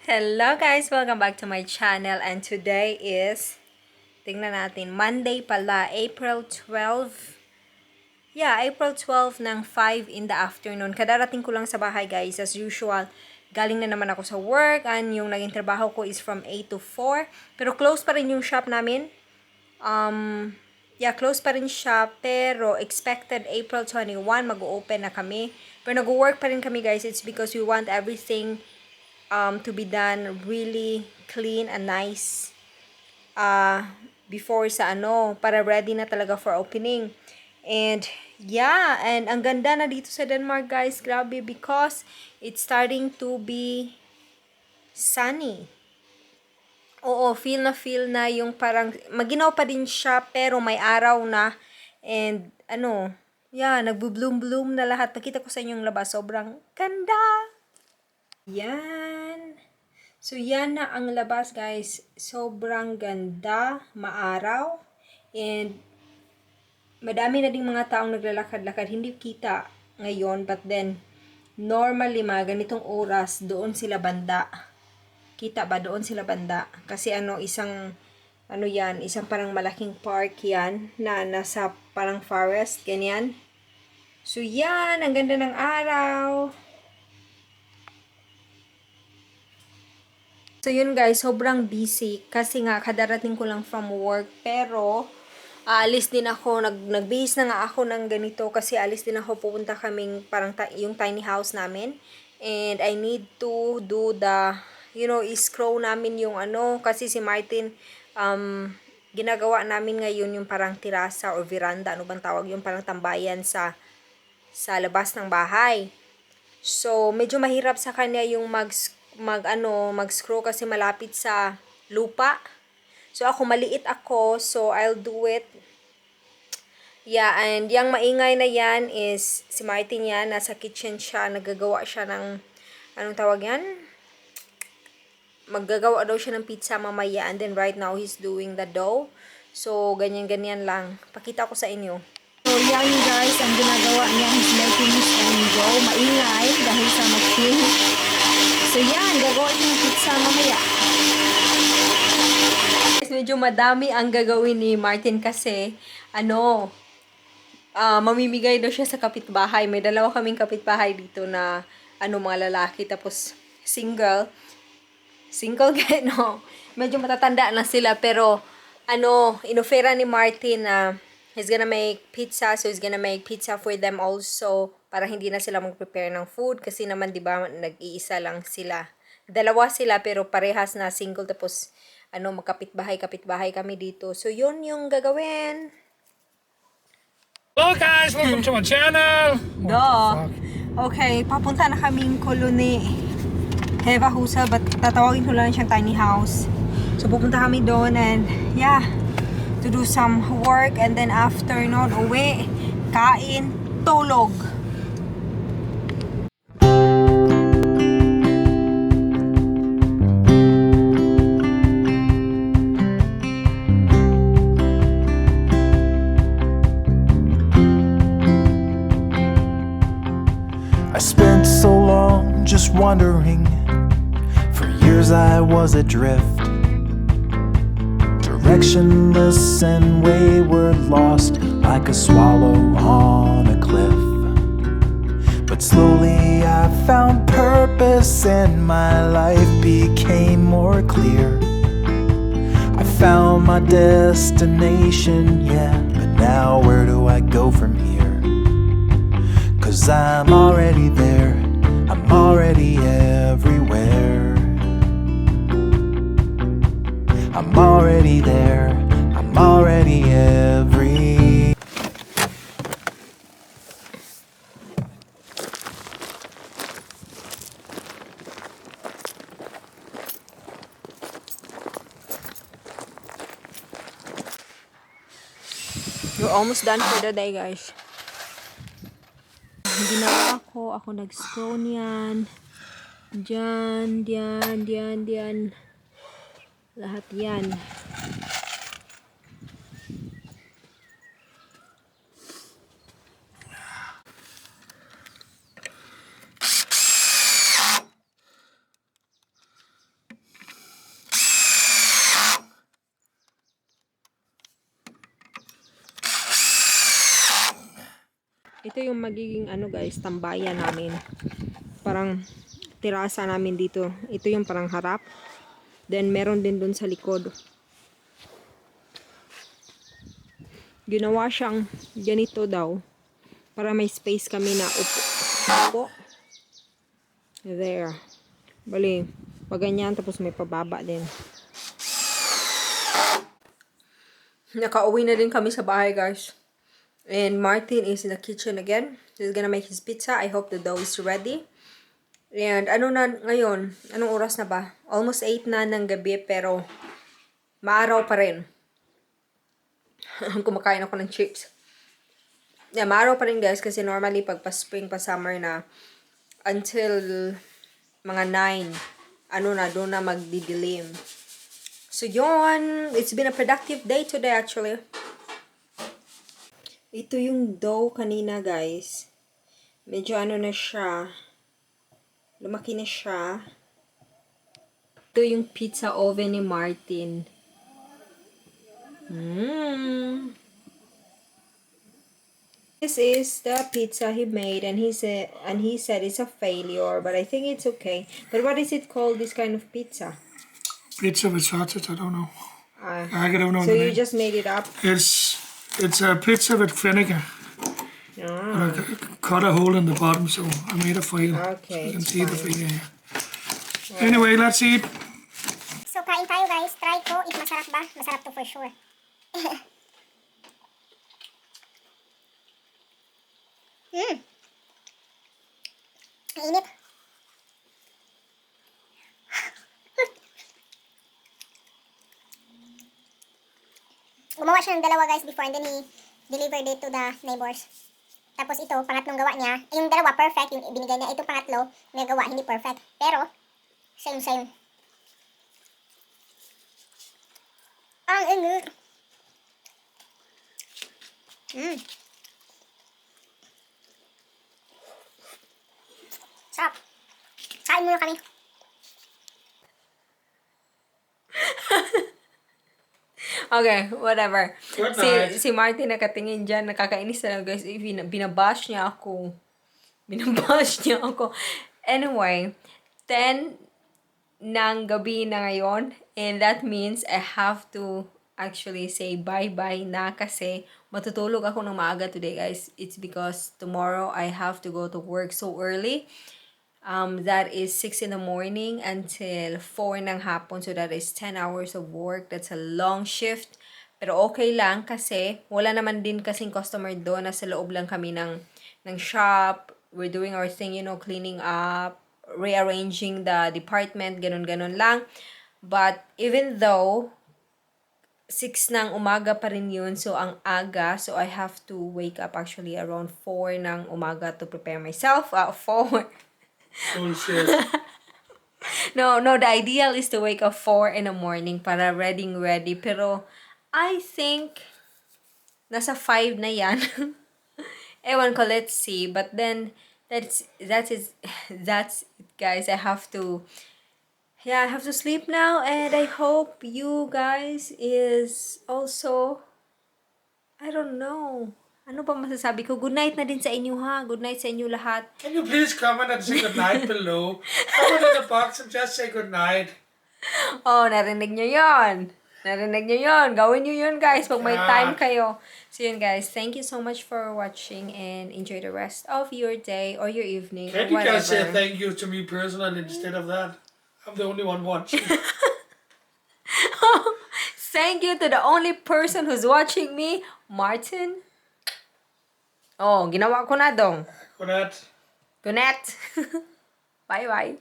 Hello guys! Welcome back to my channel and today is, tingnan natin, Monday pala, April 12. Yeah, April 12 ng 5 in the afternoon. Kadarating ko lang sa bahay guys, as usual. Galing na naman ako sa work and yung naging trabaho ko is from 8 to 4. Pero close pa rin yung shop namin. Close pa rin siya, pero expected April 21 mag-open na kami. Pero nag-work pa rin kami guys. It's because we want everything to be done really clean and nice before sa para ready na talaga for opening. And yeah, and ang ganda na dito sa Denmark guys, grabe, because it's starting to be sunny. Oo, feel na yung parang maginaw pa din siya pero may araw na. And nagbo-bloom na lahat. Nakita ko sa inyong labas, sobrang ganda. Yan. So, yan na ang labas, guys. Sobrang ganda, maaraw, and madami na ding mga taong naglalakad-lakad. Hindi kita ngayon, but then, normally, mga ganitong oras, doon sila banda. Kita ba? Doon sila banda. Kasi isang parang malaking park yan, na nasa parang forest, ganyan. So, yan, ang ganda ng araw. So yun guys, sobrang busy kasi nga kadarating ko lang from work, pero aalis din ako, nagbihis na nga ako ng ganito kasi alis din ako, pupunta kaming parang yung tiny house namin, and I need to do the scroll namin yung kasi si Martin ginagawa namin ngayon yung parang terasa or veranda, ano bang tawag, yung parang tambayan sa labas ng bahay. So medyo mahirap sa kanya yung mag-screw kasi malapit sa lupa. So ako, maliit ako, so I'll do it. Yeah, and yung maingay na yan is si Martin yan, nasa kitchen siya, nagagawa siya ng, anong tawag yan? Maggagawa daw siya ng pizza mamaya, and then right now he's doing the dough. So ganyan-ganyan lang. Pakita ko sa inyo. So yan guys, ang ginagawa niya, he's making his own dough. Maingay dahil sa machine. So yan, gagawin yung pizza mamaya. Medyo madami ang gagawin ni Martin kasi mamimigay daw siya sa kapitbahay. May dalawa kaming kapitbahay dito na mga lalaki, tapos single guy, no. Medyo matatanda na sila, pero inofera ni Martin na he's gonna make pizza, so he's gonna make pizza for them also, para hindi na sila mag-prepare ng food kasi naman 'di ba nag-iisa lang sila. Dalawa sila pero parehas na single, tapos magkapit-bahay kami dito. So yun yung gagawin. Hello guys, welcome to my channel. Okay, papunta na kaming koloni Heva Husel, but tatawagin ko lang siyang tiny house. So pupunta kami doon and to do some work, and then after noon, uwi, kain, tulog. I spent so long just wondering. For years I was adrift, directionless and wayward, lost like a swallow on a cliff. But slowly I found purpose and my life became more clear. I found my destination, yeah, but now where do I go from here? 'Cause I'm already there, I'm already everywhere. I'm already there, I'm already every. We're almost done for the day, guys. Ginawa ako nag-scroll niyan. Diyan. Lahat yan. Ito yung magiging ano guys, tambayan namin. Parang terasa namin dito. Ito yung parang harap. Then meron din dun sa likod. Ginawa siyang ganito daw. Para may space kami na upo. There. Bali, pag ganyan, tapos may pababa din. Nakauwi na din kami sa bahay guys. And Martin is in the kitchen again. He's gonna make his pizza. I hope the dough is ready. And ano na ngayon? Anong oras na ba? Almost 8 na ng gabi pero maaraw pa rin. Kumakain ako ng chips. Yeah, maaraw pa rin guys kasi normally pag pa-spring pa summer na until mga 9, ano na, doon na magdidilim. So yun, it's been a productive day today actually. Ito yung dough kanina guys. Medyo ano na siya. Lumaki na siya. Ito yung pizza oven ni Martin. This is the pizza he made and he said it's a failure, but I think it's okay. But what is it called, this kind of pizza? Pizza with sausage, I don't know. I don't know So the you name. just made it up? It's a pizza with vinegar. Ah, And I cut a hole in the bottom, so I made a file. okay, You can it's see the fine. file here. Anyway, let's eat. So, kain tayo guys. Try ko if masarap ba. Masarap to for sure. Mainit. Gumawa siya ng dalawa guys before and then he delivered it to the neighbors. Tapos ito, pangatlong gawa niya. Yung dalawa perfect, yung binigay niya. Ito pangatlo, nagawa hindi perfect. Pero, same. Ang init. Sarap. Kain muna kami. Okay, whatever. Good night. Si Martin nakatingin dyan, nakakainis na guys. Binabash niya ako. Binabash niya ako. Anyway, 10 ng gabi na ngayon. And that means I have to actually say bye-bye na kasi matutulog ako ng maaga today guys. It's because tomorrow I have to go to work so early. That is 6 in the morning until 4 ng hapon. So that is 10 hours of work. That's a long shift. Pero okay lang kasi wala naman din kasing customer doon. Nasa loob lang kami ng shop. We're doing our thing, cleaning up, rearranging the department, ganun-ganun lang. But even though 6 ng umaga pa rin yun, so ang aga, so I have to wake up actually around 4 ng umaga to prepare myself. 4. Bullshit. No, the ideal is to wake up 4 in the morning para ready. Pero, I think, nasa 5 na yan. Ewan ko, let's see. But then, that's it, guys. I have to sleep now. And I hope you guys is also, I don't know. Ano ba masasabi ko? Good night na din sa inyo ha. Good night sa inyo lahat. Can you please comment and say good night below? Comment in the box and just say good night. Oh, narinig nyo yon. Gawin nyo yun, guys, pag may time kayo. So, yun, guys. Thank you so much for watching and enjoy the rest of your day or your evening Can or you whatever. guys say thank you to me personally instead of that? I'm the only one watching. Thank you to the only person who's watching me, Martin. Oh, ginawa ko na dong. Good night. Good night. Bye-bye.